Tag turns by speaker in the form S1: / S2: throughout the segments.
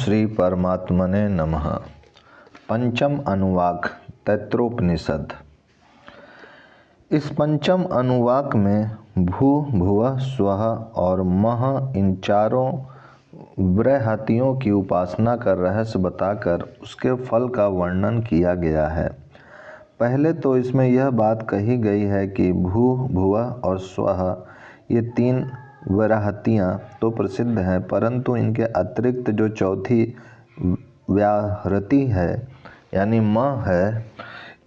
S1: श्री परमात्मने नमः। पंचम अनुवाक तैत्रोपनिषद। इस पंचम अनुवाक में भू भुवः स्वः और मह इन चारों बृहतियों की उपासना का रहस्य बताकर उसके फल का वर्णन किया गया है। पहले तो इसमें यह बात कही गई है कि भू भुवः और स्वः ये तीन व्याहृतियाँ तो प्रसिद्ध हैं, परंतु इनके अतिरिक्त जो चौथी व्याहृति है यानी म है,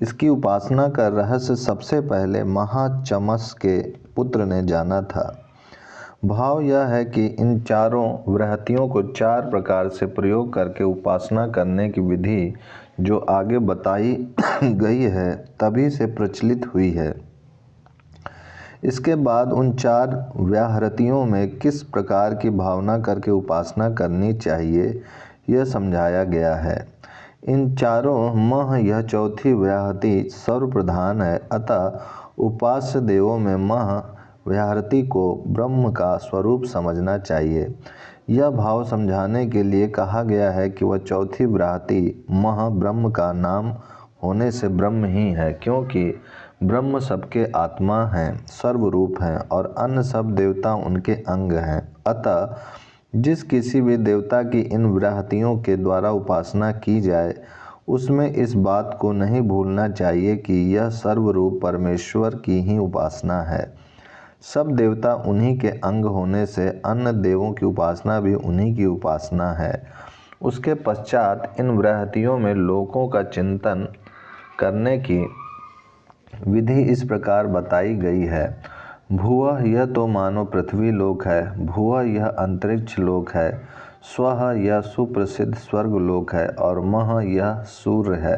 S1: इसकी उपासना का रहस्य सबसे पहले महाचमस के पुत्र ने जाना था। भाव यह है कि इन चारों व्याहृतियों को चार प्रकार से प्रयोग करके उपासना करने की विधि जो आगे बताई गई है तभी से प्रचलित हुई है। इसके बाद उन चार व्याहृतियों में किस प्रकार की भावना करके उपासना करनी चाहिए यह समझाया गया है। इन चारों मह यह चौथी व्याहृति सर्वप्रधान है, अतः उपास्य देवों में मह व्याहृति को ब्रह्म का स्वरूप समझना चाहिए। यह भाव समझाने के लिए कहा गया है कि वह चौथी व्याहृति मह ब्रह्म का नाम होने से ब्रह्म ही है, क्योंकि ब्रह्म सबके आत्मा हैं, सर्वरूप हैं और अन्य सब देवता उनके अंग हैं। अतः जिस किसी भी देवता की इन व्याहृतियों के द्वारा उपासना की जाए उसमें इस बात को नहीं भूलना चाहिए कि यह सर्वरूप परमेश्वर की ही उपासना है। सब देवता उन्हीं के अंग होने से अन्य देवों की उपासना भी उन्हीं की उपासना है। उसके पश्चात इन व्याहृतियों में लोकों का चिंतन करने की विधि इस प्रकार बताई गई है। भुवः यह तो मानो पृथ्वी लोक है, भुवः यह अंतरिक्ष लोक है, स्वः यह सुप्रसिद्ध स्वर्ग लोक है और मह यह सूर्य है,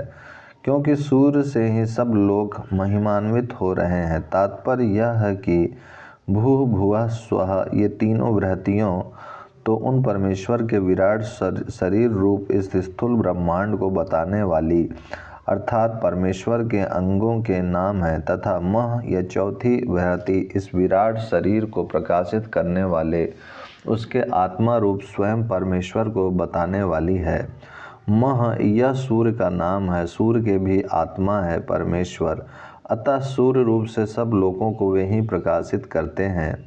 S1: क्योंकि सूर्य से ही सब लोग महिमान्वित हो रहे हैं। तात्पर्य यह है कि भू भुवः स्वः ये तीनों व्याहृतियों तो उन परमेश्वर के विराट शरीर रूप इस स्थूल ब्रह्मांड को बताने वाली अर्थात परमेश्वर के अंगों के नाम है, तथा मह यह चौथी व्याहृति इस विराट शरीर को प्रकाशित करने वाले उसके आत्मा रूप स्वयं परमेश्वर को बताने वाली है। मह यह सूर्य का नाम है, सूर्य के भी आत्मा है परमेश्वर, अतः सूर्य रूप से सब लोगों को वे ही प्रकाशित करते हैं।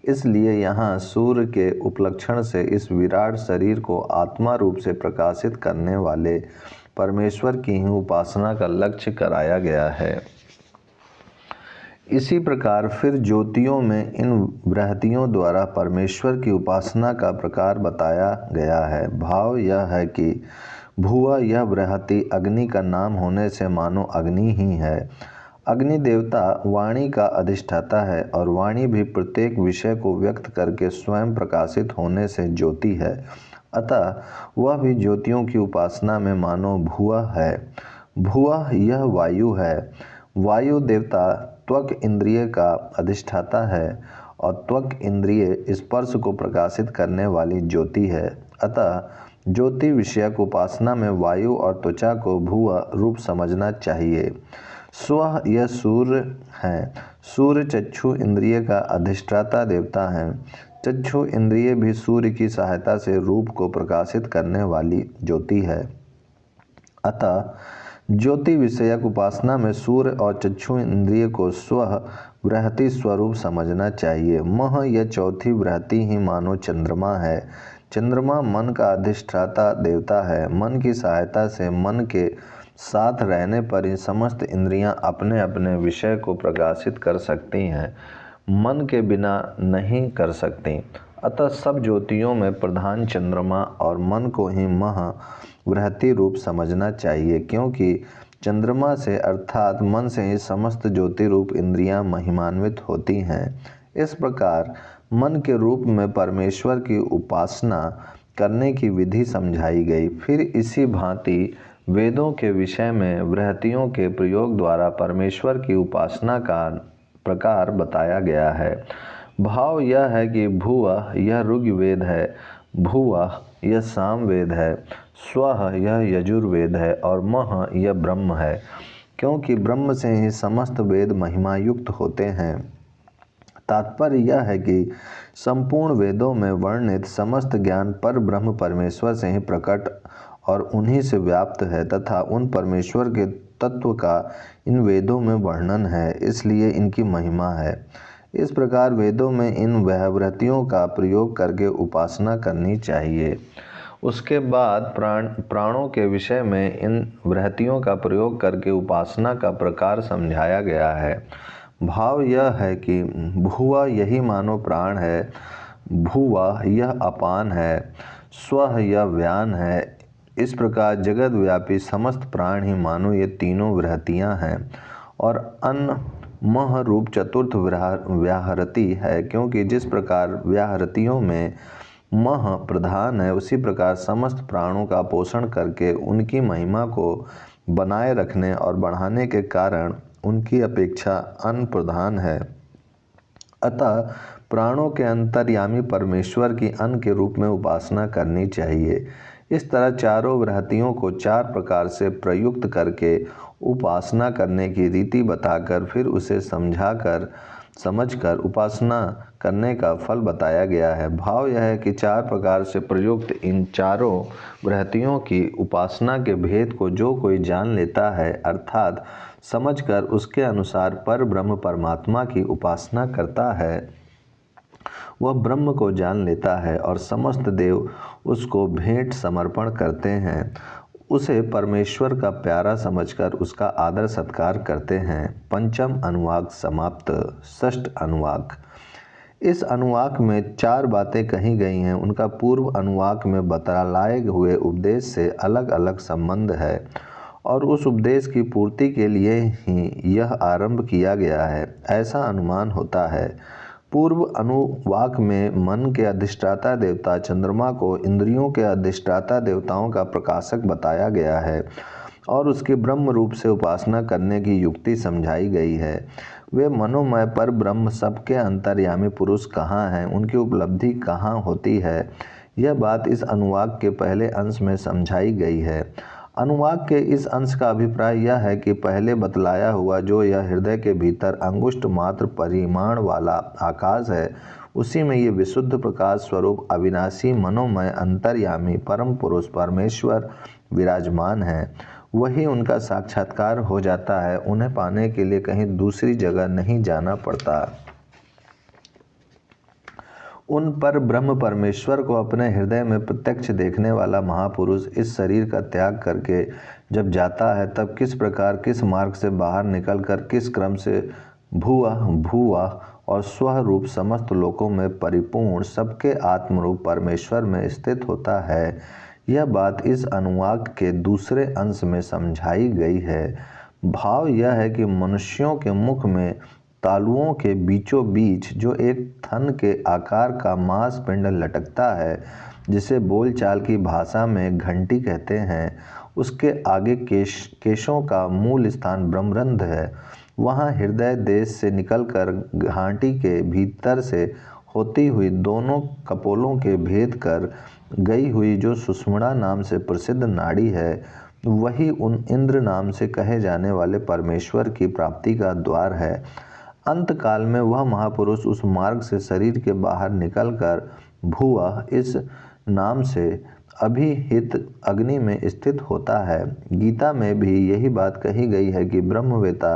S1: इसलिए यहाँ सूर्य के उपलक्षण से इस विराट शरीर को आत्मा रूप से प्रकाशित करने वाले परमेश्वर की ही उपासना का लक्ष्य कराया गया है। इसी प्रकार फिर ज्योतियों में इन व्याहृतियों द्वारा परमेश्वर की उपासना का प्रकार बताया गया है। भाव यह है कि भुवः यह व्याहृति अग्नि का नाम होने से मानो अग्नि ही है। अग्नि देवता वाणी का अधिष्ठाता है और वाणी भी प्रत्येक विषय को व्यक्त करके स्वयं प्रकाशित होने से ज्योति है, अतः वह भी ज्योतियों की उपासना में मानो भुवः है। भुवः यह वायु है, वायु देवता त्वक इंद्रिय का अधिष्ठाता है और त्वक इंद्रिय स्पर्श को प्रकाशित करने वाली ज्योति है, अतः ज्योति विषयक उपासना में वायु और त्वचा को भुवः रूप समझना चाहिए। स्वः यह सूर्य है, सूर्य चक्षु इंद्रिय का अधिष्ठाता देवता है। चक्षु इंद्रिय भी सूर्य की सहायता से रूप को प्रकाशित करने वाली ज्योति है, अतः ज्योति विषयक उपासना में सूर्य और चक्षु इंद्रिय को स्वः व्याहृति स्वरूप समझना चाहिए। मह यह चौथी व्याहृति ही मानो चंद्रमा है। चंद्रमा मन का अधिष्ठाता देवता है। मन की सहायता से मन के साथ रहने पर ही समस्त इंद्रियां अपने अपने विषय को प्रकाशित कर सकती हैं, मन के बिना नहीं कर सकती। अतः सब ज्योतियों में प्रधान चंद्रमा और मन को ही मह व्याहृति रूप समझना चाहिए, क्योंकि चंद्रमा से अर्थात मन से ही समस्त ज्योति रूप इंद्रियां महिमान्वित होती हैं। इस प्रकार मन के रूप में परमेश्वर की उपासना करने की विधि समझाई गई। फिर इसी भांति वेदों के विषय में व्याहृतियों के प्रयोग द्वारा परमेश्वर की उपासना का प्रकार बताया गया है। भाव यह है कि भुवः यह ऋग्वेद है, भुवः यह सामवेद है, स्वः यह यजुर्वेद है और मह यह ब्रह्म है, क्योंकि ब्रह्म से ही समस्त वेद महिमायुक्त होते हैं। तात्पर्य यह है कि संपूर्ण वेदों में वर्णित समस्त ज्ञान पर ब्रह्म परमेश्वर से ही प्रकट और उन्हीं से व्याप्त है तथा उन परमेश्वर के तत्व का इन वेदों में वर्णन है, इसलिए इनकी महिमा है। इस प्रकार वेदों में इन व्याहृतियों का प्रयोग करके उपासना करनी चाहिए। उसके बाद प्राणों के विषय में इन व्रहतियों का प्रयोग करके उपासना का प्रकार समझाया गया है। भाव यह है कि भुवा यही मानो प्राण है, भुवा यह अपान है, स्वः यह व्यान है। इस प्रकार जगत व्यापी समस्त प्राण ही मानो ये तीनों व्रहतियाँ हैं और अन्न मह रूप चतुर्थ व्याहृति है, क्योंकि जिस प्रकार व्याहृतियों में मह प्रधान है उसी प्रकार समस्त प्राणों का पोषण करके उनकी महिमा को बनाए रखने और बढ़ाने के कारण उनकी अपेक्षा अन्न प्रधान है। अतः प्राणों के अंतर्यामी परमेश्वर की अन्न के रूप में उपासना करनी चाहिए। इस तरह चारों व्रहतियों को चार प्रकार से प्रयुक्त करके उपासना करने की रीति बताकर फिर उसे समझकर उपासना करने का फल बताया गया है। भाव यह है कि चार प्रकार से प्रयुक्त इन चारों व्रहतियों की उपासना के भेद को जो कोई जान लेता है, अर्थात समझकर उसके अनुसार पर ब्रह्म परमात्मा की उपासना करता है, वह ब्रह्म को जान लेता है और समस्त देव उसको भेंट समर्पण करते हैं। उसे परमेश्वर का प्यारा समझकर उसका आदर सत्कार करते हैं। पंचम अनुवाक समाप्त। षष्ठ अनुवाक। इस अनुवाक में चार बातें कही गई हैं। उनका पूर्व अनुवाक में बतलाए हुए उपदेश से अलग अलग संबंध है और उस उपदेश की पूर्ति के लिए ही यह आरंभ किया गया है, ऐसा अनुमान होता है। पूर्व अनुवाक में मन के अधिष्ठाता देवता चंद्रमा को इंद्रियों के अधिष्ठाता देवताओं का प्रकाशक बताया गया है और उसकी ब्रह्म रूप से उपासना करने की युक्ति समझाई गई है। वे मनोमय पर ब्रह्म सबके अंतर्यामी पुरुष कहाँ हैं, उनकी उपलब्धि कहाँ होती है, यह बात इस अनुवाक के पहले अंश में समझाई गई है। अनुवाक के इस अंश का अभिप्राय यह है कि पहले बतलाया हुआ जो यह हृदय के भीतर अंगुष्ठ मात्र परिमाण वाला आकाश है, उसी में ये विशुद्ध प्रकाश स्वरूप अविनाशी मनोमय अंतर्यामी परम पुरुष परमेश्वर विराजमान है। वही उनका साक्षात्कार हो जाता है। उन्हें पाने के लिए कहीं दूसरी जगह नहीं जाना पड़ता। उन पर ब्रह्म परमेश्वर को अपने हृदय में प्रत्यक्ष देखने वाला महापुरुष इस शरीर का त्याग करके जब जाता है, तब किस प्रकार किस मार्ग से बाहर निकलकर किस क्रम से भुवा और स्व रूप समस्त लोकों में परिपूर्ण सबके आत्मरूप परमेश्वर में स्थित होता है, यह बात इस अनुवाक के दूसरे अंश में समझाई गई है। भाव यह है कि मनुष्यों के मुख में तालुओं के बीचों बीच जो एक थन के आकार का मांसपिंड लटकता है, जिसे बोलचाल की भाषा में घंटी कहते हैं, उसके आगे केशों का मूल स्थान ब्रह्मरंध्र है। वहाँ हृदय देश से निकलकर घाटी के भीतर से होती हुई दोनों कपोलों के भेद कर गई हुई जो सुषुम्ना नाम से प्रसिद्ध नाड़ी है, वही उन इंद्र नाम से कहे जाने वाले परमेश्वर की प्राप्ति का द्वार है। अंत काल में वह महापुरुष उस मार्ग से शरीर के बाहर निकलकर भुवा इस नाम से अभिहित अग्नि में स्थित होता है। गीता में भी यही बात कही गई है कि ब्रह्मवेता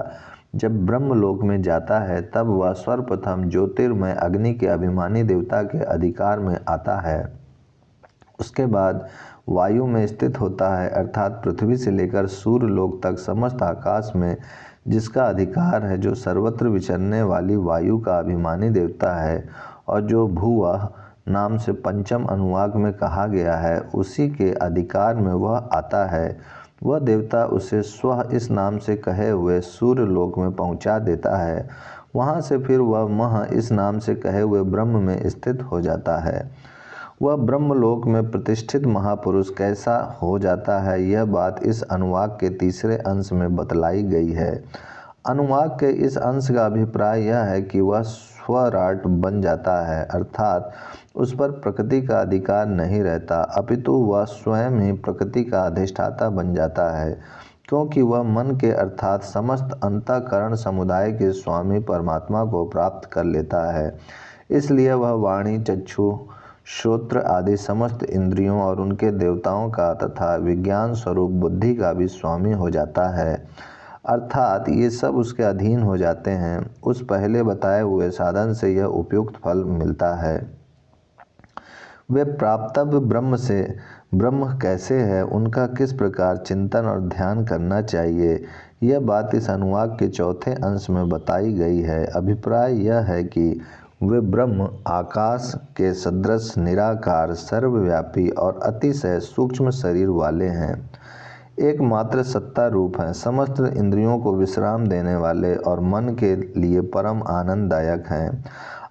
S1: जब ब्रह्मलोक में जाता है तब वह सर्वप्रथम ज्योतिर्मय अग्नि के अभिमानी देवता के अधिकार में आता है। उसके बाद वायु में स्थित होता है, अर्थात पृथ्वी से लेकर सूर्यलोक तक समस्त आकाश में जिसका अधिकार है, जो सर्वत्र विचरने वाली वायु का अभिमानी देवता है और जो भुवा नाम से पंचम अनुवाक में कहा गया है, उसी के अधिकार में वह आता है। वह देवता उसे स्व इस नाम से कहे हुए सूर्यलोक में पहुंचा देता है। वहां से फिर वह मह इस नाम से कहे हुए ब्रह्म में स्थित हो जाता है। वह ब्रह्मलोक में प्रतिष्ठित महापुरुष कैसा हो जाता है, यह बात इस अनुवाक के तीसरे अंश में बतलाई गई है। अनुवाक के इस अंश का अभिप्राय यह है कि वह स्वराट बन जाता है, अर्थात उस पर प्रकृति का अधिकार नहीं रहता, अपितु वह स्वयं ही प्रकृति का अधिष्ठाता बन जाता है, क्योंकि वह मन के अर्थात समस्त अंतःकरण समुदाय के स्वामी परमात्मा को प्राप्त कर लेता है। इसलिए वह वाणी, चक्षु, श्रोत्र आदि समस्त इंद्रियों और उनके देवताओं का तथा विज्ञान स्वरूप बुद्धि का भी स्वामी हो जाता है, अर्थात ये सब उसके अधीन हो जाते हैं। उस पहले बताए हुए साधन से यह उपयुक्त फल मिलता है। वे प्राप्तव्य ब्रह्म से ब्रह्म कैसे है, उनका किस प्रकार चिंतन और ध्यान करना चाहिए, यह बात इस अनुवाक के चौथे अंश में बताई गई है। अभिप्राय यह है कि वे ब्रह्म आकाश के सदृश निराकार, सर्वव्यापी और अतिशय सूक्ष्म शरीर वाले हैं, एकमात्र सत्ता रूप हैं, समस्त इंद्रियों को विश्राम देने वाले और मन के लिए परम आनंददायक हैं,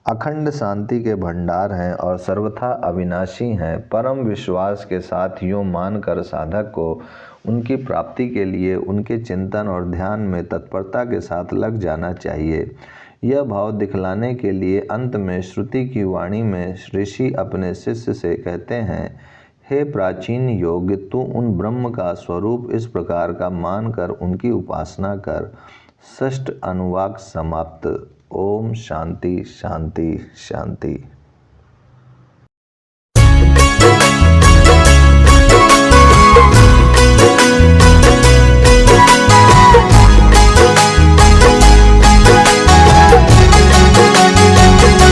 S1: अखंड शांति के भंडार हैं और सर्वथा अविनाशी हैं। परम विश्वास के साथ यूँ मानकर साधक को उनकी प्राप्ति के लिए उनके चिंतन और ध्यान में तत्परता के साथ लग जाना चाहिए। यह भाव दिखलाने के लिए अंत में श्रुति की वाणी में ऋषि अपने शिष्य से कहते हैं, हे प्राचीन योग्य, तू उन ब्रह्म का स्वरूप इस प्रकार का मानकर उनकी उपासना कर। षष्ठ अनुवाक समाप्त। ओम शांति शांति शांति।